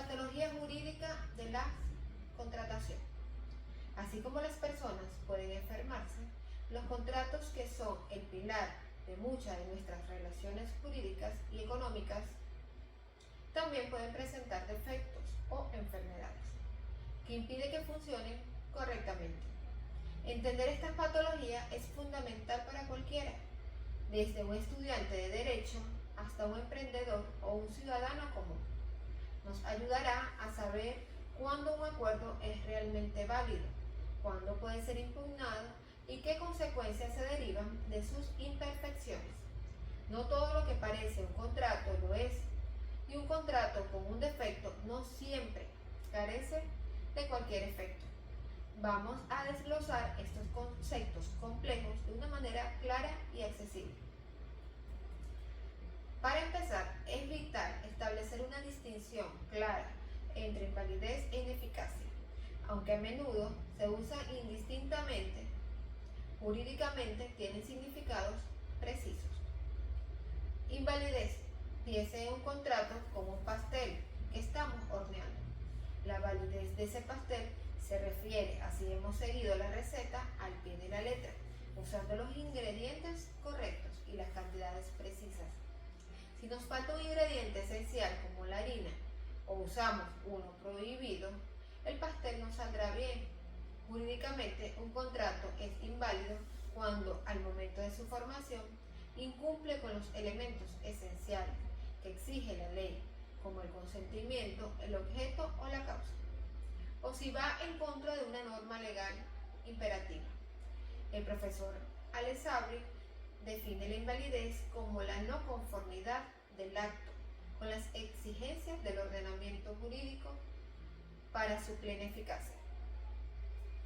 patología jurídica de la contratación. Así como las personas pueden enfermarse, los contratos, que son el pilar de muchas de nuestras relaciones jurídicas y económicas, también pueden presentar defectos o enfermedades que impiden que funcionen correctamente. Entender estas patologías es fundamental para cualquiera, desde un estudiante de Derecho hasta un emprendedor o un ciudadano común. Nos ayudará a saber cuándo un acuerdo es realmente válido, cuándo puede ser impugnado y qué consecuencias se derivan de sus imperfecciones. No todo lo que parece un contrato lo es, y un contrato con un defecto no siempre carece de cualquier efecto. Vamos a desglosar estos conceptos complejos de una manera clara y accesible. Para empezar, es vital establecer una distinción clara entre invalidez e ineficacia, aunque a menudo se usan indistintamente. Jurídicamente tienen significados precisos. Invalidez: piense en un contrato como un pastel que estamos horneando. La validez de ese pastel se refiere a si hemos seguido la receta al pie de la letra, usando los ingredientes correctos y las cantidades precisas. Si nos falta un ingrediente esencial como la harina o usamos uno prohibido, el pastel no saldrá bien. Jurídicamente, un contrato es inválido cuando, al momento de su formación, incumple con los elementos esenciales que exige la ley, como el consentimiento, el objeto o la causa, o si va en contra de una norma legal imperativa. El profesor Alessandri define la invalidez como la no conformidad del acto con las exigencias del ordenamiento jurídico para su plena eficacia.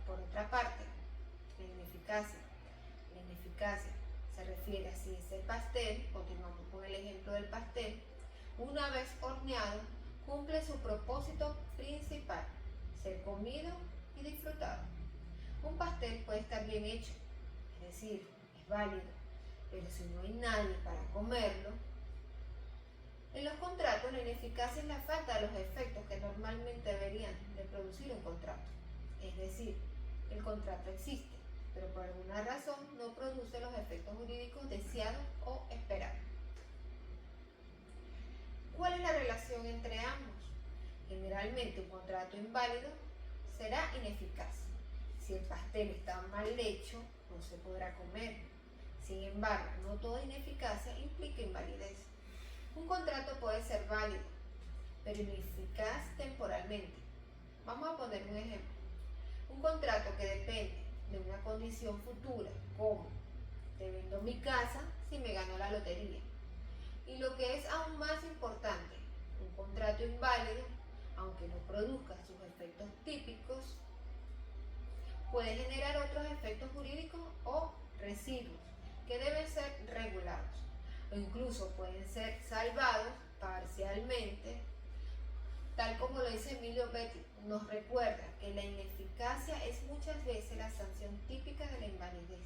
Por otra parte, la ineficacia se refiere a si ese pastel, continuando con el ejemplo del pastel, una vez horneado, cumple su propósito principal: ser comido y disfrutado. Un pastel puede estar bien hecho, es decir, es válido, pero si no hay nadie para comerlo. En los contratos, la ineficacia es la falta de los efectos que normalmente deberían de producir un contrato. Es decir, el contrato existe, pero por alguna razón no produce los efectos jurídicos deseados o esperados. ¿Cuál es la relación entre ambos? Generalmente un contrato inválido será ineficaz. Si el pastel está mal hecho, no se podrá comer. Sin embargo, no toda ineficacia implica invalidez. Un contrato puede ser válido, pero ineficaz temporalmente. Vamos a poner un ejemplo. Un contrato que depende de una condición futura, como te vendo mi casa si me gano la lotería. Y lo que es aún más importante, un contrato inválido, aunque no produzca sus efectos típicos, puede generar otros efectos jurídicos o residuos que deben ser regulados, o incluso pueden ser salvados parcialmente, tal como lo dice Emilio Betti. Nos recuerda que la ineficacia es muchas veces la sanción típica de la invalidez,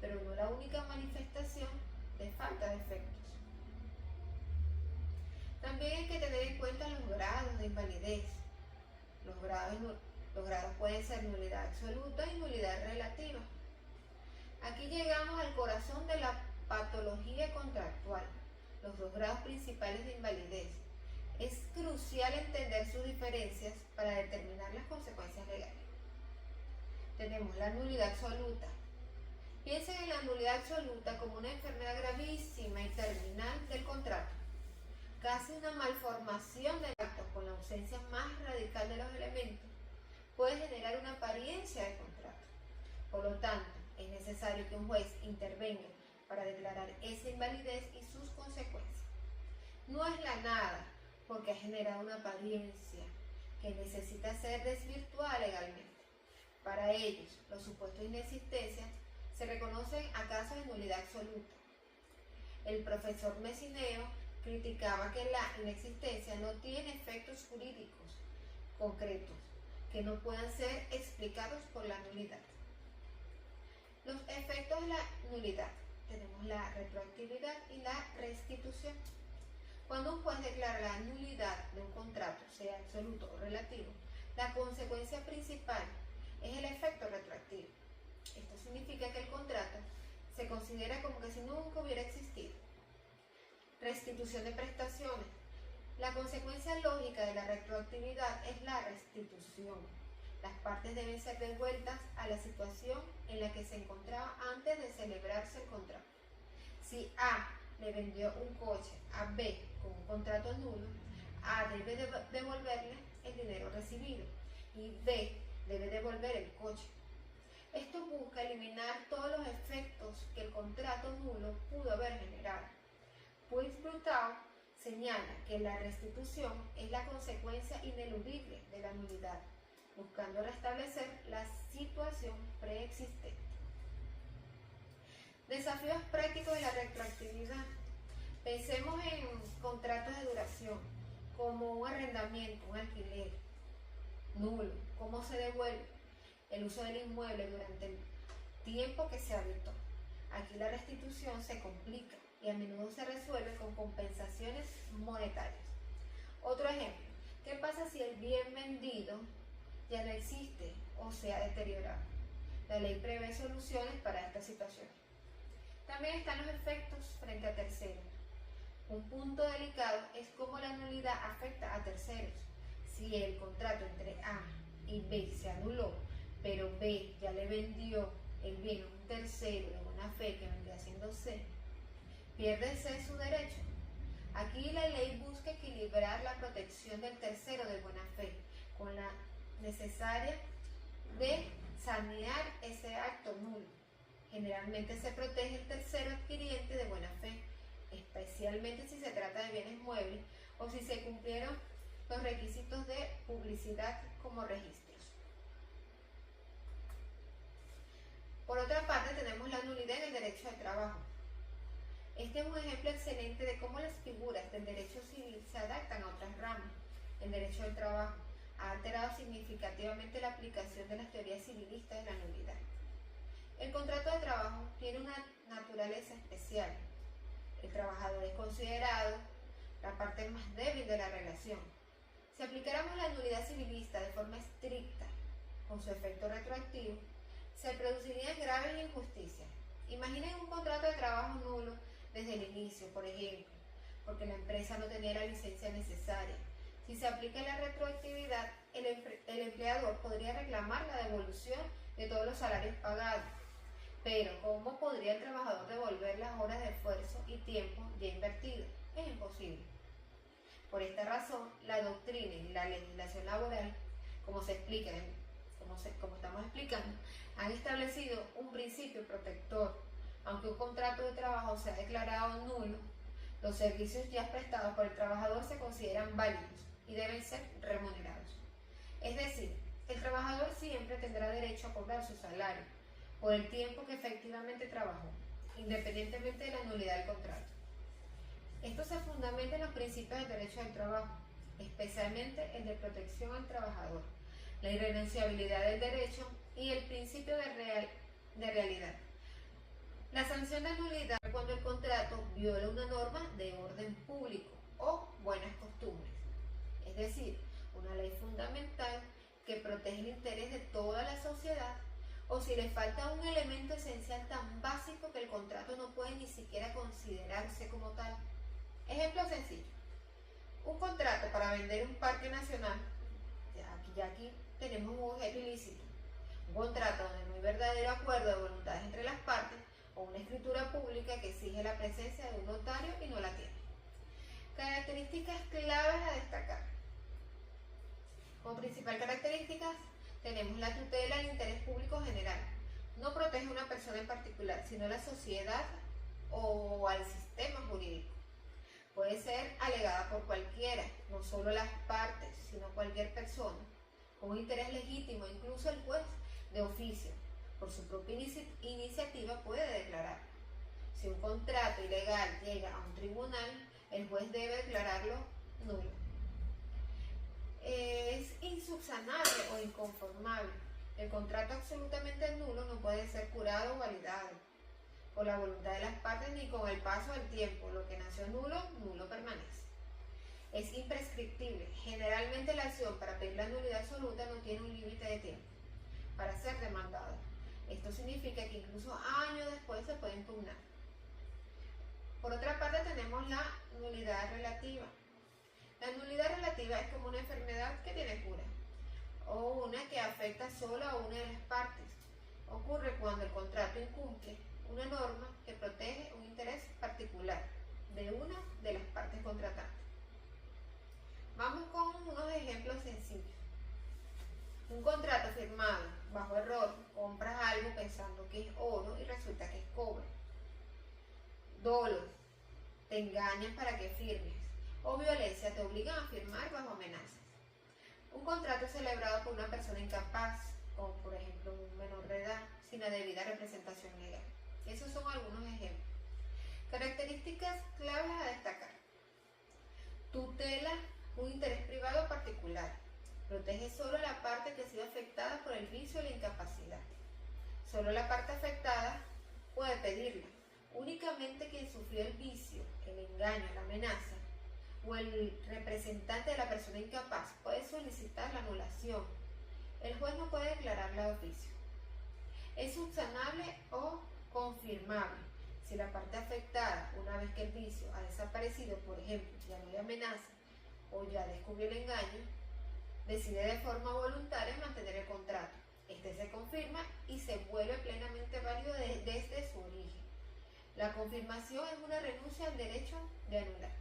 pero no la única manifestación de falta de efectos. También hay que tener en cuenta los grados de invalidez. Los grados pueden ser nulidad absoluta y nulidad relativa. Aquí llegamos al corazón de la patología contractual, los dos grados principales de invalidez. Es crucial entender sus diferencias para determinar las consecuencias legales. Tenemos la nulidad absoluta. Piensen en la nulidad absoluta como una enfermedad gravísima y terminal del contrato. Casi una malformación del acto con la ausencia más radical de los elementos puede generar una apariencia de contrato. Por lo tanto, es necesario que un juez intervenga para declarar esa invalidez y sus consecuencias. No es la nada, porque ha generado una apariencia que necesita ser desvirtuada legalmente. Para ellos, los supuestos de inexistencia se reconocen a casos de nulidad absoluta. El profesor Messineo criticaba que la inexistencia no tiene efectos jurídicos concretos que no puedan ser explicados por la nulidad. Los efectos de la nulidad: tenemos la retroactividad y la restitución. Cuando un juez declara la nulidad de un contrato, sea absoluto o relativo, la consecuencia principal es el efecto retroactivo. Esto significa que el contrato se considera como que si nunca hubiera existido. Restitución de prestaciones. La consecuencia lógica de la retroactividad es la restitución. Las partes deben ser devueltas a la situación en la que se encontraba antes de celebrarse el contrato. Si A le vendió un coche a B con un contrato nulo, A debe devolverle el dinero recibido y B debe devolver el coche. Esto busca eliminar todos los efectos que el contrato nulo pudo haber generado. Puig-Brutau señala que la restitución es la consecuencia ineludible de la nulidad, buscando restablecer la situación preexistente. Desafíos prácticos de la retroactividad. Pensemos en contratos de duración, como un arrendamiento, un alquiler nulo. ¿Cómo se devuelve el uso del inmueble durante el tiempo que se habitó? Aquí la restitución se complica y a menudo se resuelve con compensaciones monetarias. Otro ejemplo, ¿qué pasa si el bien vendido ya no existe o se ha deteriorado? La ley prevé soluciones para esta situación. También están los efectos frente a terceros. Un punto delicado es cómo la nulidad afecta a terceros. Si el contrato entre A y B se anuló, pero B ya le vendió el bien a un tercero de buena fe que vendría siendo C, pierde C su derecho. Aquí la ley busca equilibrar la protección del tercero de buena fe con la necesaria de sanear ese acto nulo. Generalmente se protege el tercero adquiriente de buena fe, especialmente si se trata de bienes muebles o si se cumplieron los requisitos de publicidad como registros. Por otra parte, tenemos la nulidad en el derecho al trabajo. Este es un ejemplo excelente de cómo las figuras del derecho civil se adaptan a otras ramas. El derecho al trabajo ha alterado significativamente la aplicación de las teorías civilistas de la nulidad. El contrato de trabajo tiene una naturaleza especial. El trabajador es considerado la parte más débil de la relación. Si aplicáramos la nulidad civilista de forma estricta, con su efecto retroactivo, se producirían graves injusticias. Imaginen un contrato de trabajo nulo desde el inicio, por ejemplo, porque la empresa no tenía la licencia necesaria. Si se aplica la retroactividad, el empleador podría reclamar la devolución de todos los salarios pagados. Pero, ¿cómo podría el trabajador devolver las horas de esfuerzo y tiempo ya invertido? Es imposible. Por esta razón, la doctrina y la legislación laboral, como estamos explicando, han establecido un principio protector. Aunque un contrato de trabajo sea declarado nulo, los servicios ya prestados por el trabajador se consideran válidos y deben ser remunerados. Es decir, el trabajador siempre tendrá derecho a cobrar su salario por el tiempo que efectivamente trabajó, independientemente de la nulidad del contrato. Esto se fundamenta en los principios del derecho al trabajo, especialmente el de protección al trabajador, la irrenunciabilidad del derecho y el principio de realidad. La sanción de nulidad es cuando el contrato viola una norma de orden público o buenas costumbres, es decir, una ley fundamental que protege el interés de toda la sociedad, o si le falta un elemento esencial tan básico que el contrato no puede ni siquiera considerarse como tal. Ejemplo sencillo: un contrato para vender un parque nacional, ya aquí tenemos un objeto ilícito. Un contrato donde no hay verdadero acuerdo de voluntades entre las partes, o una escritura pública que exige la presencia de un notario y no la tiene. Características claves a destacar. Como principal característica tenemos la tutela del interés público general. No protege a una persona en particular, sino a la sociedad o al sistema jurídico. Puede ser alegada por cualquiera, no solo las partes, sino cualquier persona, con un interés legítimo, incluso el juez de oficio, por su propia iniciativa puede declarar. Si un contrato ilegal llega a un tribunal, el juez debe declararlo nulo. Es insubsanable o inconformable. El contrato absolutamente nulo no puede ser curado o validado por la voluntad de las partes ni con el paso del tiempo. Lo que nació nulo, nulo permanece. Es imprescriptible. Generalmente la acción para pedir la nulidad absoluta no tiene un límite de tiempo para ser demandada. Esto significa que incluso años después se puede impugnar. Por otra parte tenemos la nulidad relativa. La nulidad relativa es como una enfermedad que tiene cura o una que afecta solo a una de las partes. Ocurre cuando el contrato incumple una norma que protege un interés particular de una de las partes contratantes. Vamos con unos ejemplos sencillos. Un contrato firmado bajo error, compras algo pensando que es oro y resulta que es cobre. Dolo, te engañan para que firmes. O violencia, te obligan a firmar bajo amenazas. Un contrato celebrado por una persona incapaz, como por ejemplo un menor de edad, sin la debida representación legal. Esos son algunos ejemplos. Características claves a destacar. Tutela un interés privado particular. Protege solo la parte que ha sido afectada por el vicio o la incapacidad. Solo la parte afectada puede pedirla. Únicamente quien sufrió el vicio, el engaño, la amenaza, o el representante de la persona incapaz puede solicitar la anulación. El juez no puede declararla de oficio. Es subsanable o confirmable. Si la parte afectada, una vez que el vicio ha desaparecido, por ejemplo, ya no hay amenaza o ya descubrió el engaño, decide de forma voluntaria mantener el contrato. Este se confirma y se vuelve plenamente válido desde su origen. La confirmación es una renuncia al derecho de anular.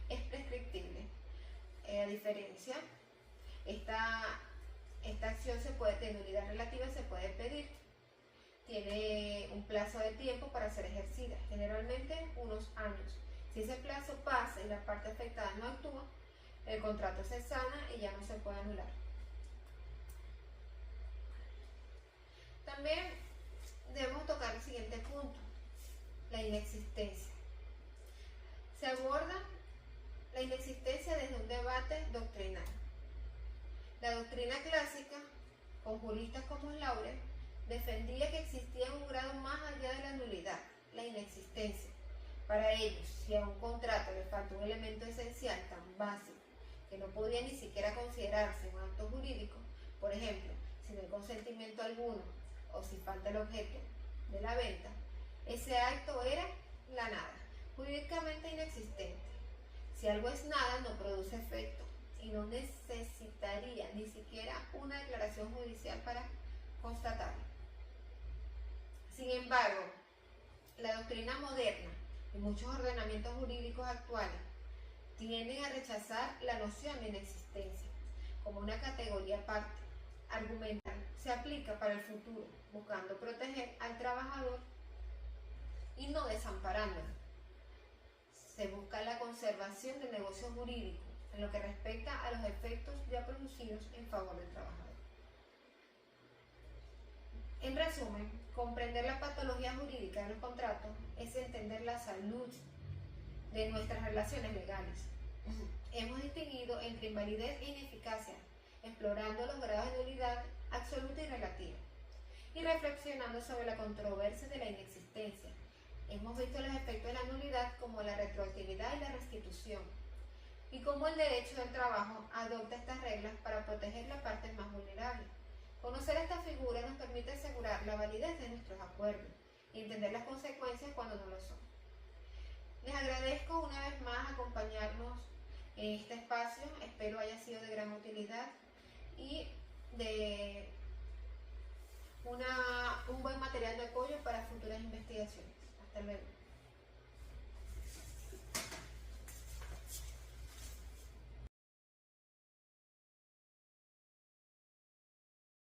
Es prescriptible. A diferencia, esta acción de nulidad relativa se puede pedir. Tiene un plazo de tiempo para ser ejercida, generalmente unos años. Si ese plazo pasa y la parte afectada no actúa, el contrato se sana y ya no se puede anular. También debemos tocar el siguiente punto, la inexistencia. Se aborda la inexistencia desde un debate doctrinal. La doctrina clásica, con juristas como Laurel, defendía que existía un grado más allá de la nulidad, la inexistencia. Para ellos, si a un contrato le falta un elemento esencial tan básico que no podía ni siquiera considerarse un acto jurídico, por ejemplo, si no hay consentimiento alguno o si falta el objeto de la venta, ese acto era la nada, jurídicamente inexistente. Si algo es nada, no produce efecto y no necesitaría ni siquiera una declaración judicial para constatarlo. Sin embargo, la doctrina moderna y muchos ordenamientos jurídicos actuales tienden a rechazar la noción de inexistencia como una categoría aparte. Argumentan, se aplica para el futuro, buscando proteger al trabajador y no desamparándolo. Se busca la conservación del negocio jurídico en lo que respecta a los efectos ya producidos en favor del trabajador. En resumen, comprender la patología jurídica de los contratos es entender la salud de nuestras relaciones legales. Hemos distinguido entre invalidez e ineficacia, explorando los grados de nulidad absoluta y relativa, y reflexionando sobre la controversia de la inexistencia. Hemos visto los efectos de la nulidad como la retroactividad y la restitución, y cómo el derecho del trabajo adopta estas reglas para proteger las partes más vulnerables. Conocer esta figura nos permite asegurar la validez de nuestros acuerdos y entender las consecuencias cuando no lo son. Les agradezco una vez más acompañarnos en este espacio, espero haya sido de gran utilidad y de un buen material de apoyo para futuras investigaciones. Hasta luego.